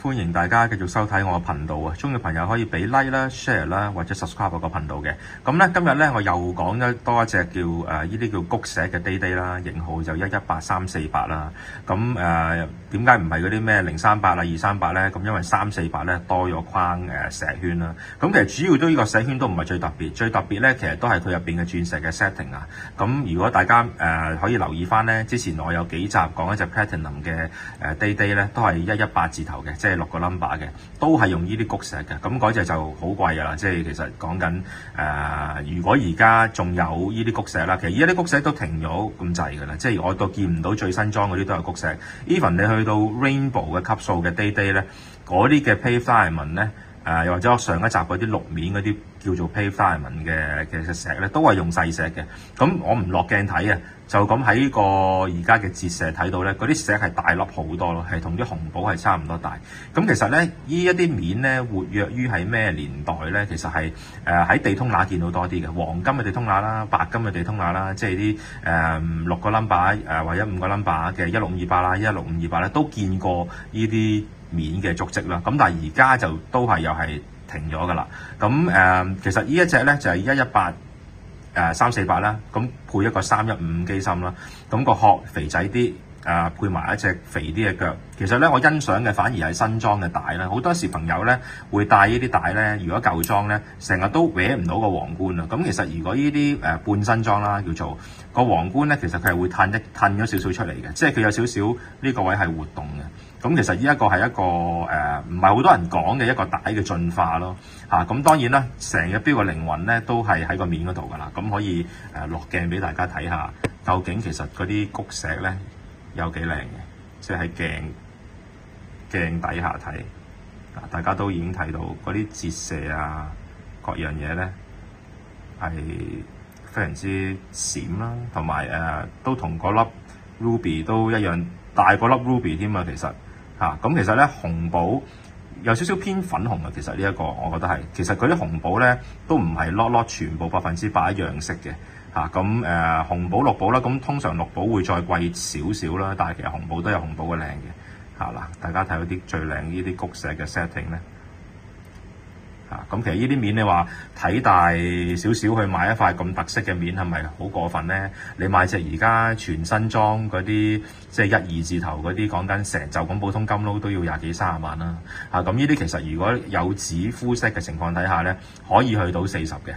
歡迎大家繼續收睇我嘅頻道啊！中意朋友可以俾 like 啦、share 啦，或者 subscribe 我個頻道嘅。咁咧今日咧我又講咗多一隻叫呢啲叫谷石嘅 Day-Day 啦，型號就118348啦。咁點解唔係嗰啲咩038啊、238咧？咁因為348咧多咗框石圈啦。咁其實主要都呢個石圈都唔係最特別，最特別咧其實都係佢入邊嘅鑽石嘅 setting 啊。咁如果大家可以留意翻咧，之前我有幾集講一隻 Platinum 嘅Day-Day 咧，都係118字頭嘅，即係6個 number 嘅，都係用呢啲谷石嘅。咁嗰隻就好貴㗎啦，即係其實講緊如果而家仲有呢啲谷石啦，其實依家啲谷石都停咗咁滯㗎啦，即係我都見唔到最新裝嗰啲都係谷石。Even 你去到 Rainbow 嘅級數嘅 Day-Day 咧，嗰啲嘅 Pave Diamond 咧，又或者我上一集嗰啲綠面嗰啲叫做 Pave Diamond 嘅石咧，都係用細石嘅。咁我唔落鏡睇啊，就咁喺個而家嘅折射睇到咧，嗰啲石係大粒好多咯，係同啲紅寶係差唔多大。咁其實咧，呢一啲面咧活躍於係咩年代咧？其實係喺地通拿見到多啲嘅，黃金嘅地通拿啦、白金嘅地通拿啦，即係啲6個 number 或者5個 number 嘅16528啦、16528咧，都見過呢啲面嘅足跡啦。咁但係而家就都係又係停咗㗎啦。咁其實呢一隻咧就係118-348啦，咁配一個315機芯啦，咁個殼肥仔啲，配埋一隻肥啲嘅腳。其實咧，我欣賞嘅反而係新裝嘅帶啦。好多時朋友咧會戴呢啲帶咧，如果舊裝咧，成日都搲唔到個皇冠啊。咁其實如果呢啲半新裝啦，叫做個皇冠咧，其實佢係會褪咗少少出嚟嘅，即係佢有少少呢個位係活動嘅。咁其實呢一個係一個唔係好多人講嘅一個帶嘅進化咯。咁當然啦，成隻錶嘅靈魂咧都係喺個面嗰度㗎啦。咁可以落鏡俾大家睇下，究竟其實嗰啲谷石咧有幾靚嘅，即係喺鏡底下睇，大家都已經睇到嗰啲折射啊，各樣嘢咧係非常之閃啦，同埋都同嗰粒 Ruby 都一樣大過粒 Ruby 添啊，其實。咁其實咧紅寶有少少偏粉紅嘅，其實呢一個我覺得係，其實佢啲紅寶咧都唔係粒全部100%一樣色嘅。咁紅寶綠寶啦，咁通常綠寶會再貴少少啦，但係其實紅寶都有紅寶嘅靚嘅。大家睇到啲最靚呢啲谷石嘅 setting 咧。咁其實呢啲面你話睇大少少去買一塊咁特色嘅面係咪好過分咧？你買隻而家全新裝嗰啲，即係1、2字頭嗰啲，講緊成就咁普通金撈都要20幾30萬啦。咁呢啲其實如果有紙膚色嘅情況底下咧，可以去到40嘅。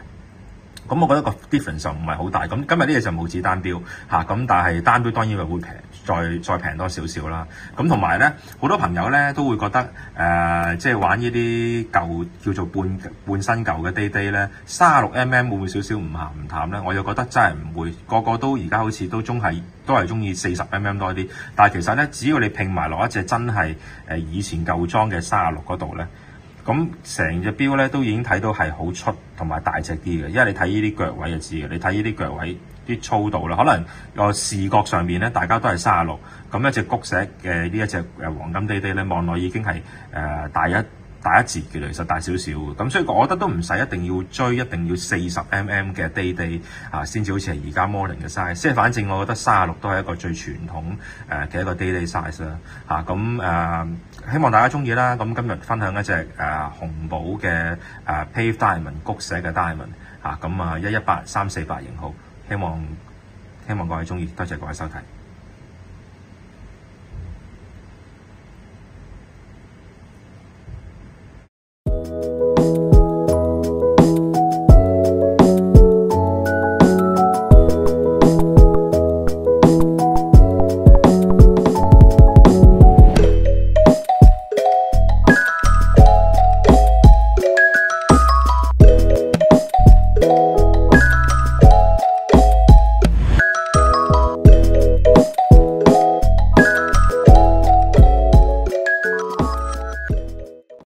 咁我覺得個 difference 就唔係好大。咁今日呢嘢就冇紙單錶咁，但係單錶當然會平，再平多少少啦。咁同埋咧，好多朋友咧都會覺得即係玩呢啲舊叫做半新舊嘅 Day-Day 咧，36mm 會唔會少少唔鹹唔淡咧？我又覺得真係唔會，個個都而家好似都係中意40mm 多啲。但係其實咧，只要你拼埋落一隻真係以前舊裝嘅36嗰度咧。咁成隻錶咧都已經睇到係好出同埋大隻啲嘅，因為你睇呢啲腳位就知嘅，你睇呢啲腳位啲粗度啦，可能個視覺上面咧大家都係36，咁一隻谷石嘅呢一隻黃金 Day-Day 咧望落已經係大一截嘅，其實大少少嘅，咁所以我覺得都唔使一定要追，一定要40mm 嘅 Day-Day 先至好似係而家 modern 嘅 size， 即係反正我覺得36都係一個最傳統嘅一個 Day-Day size 啦。希望大家中意啦。咁今日分享一隻紅寶嘅Pave Diamond 谷石嘅 Diamond 118-348型號，希望各位中意，多謝各位收睇。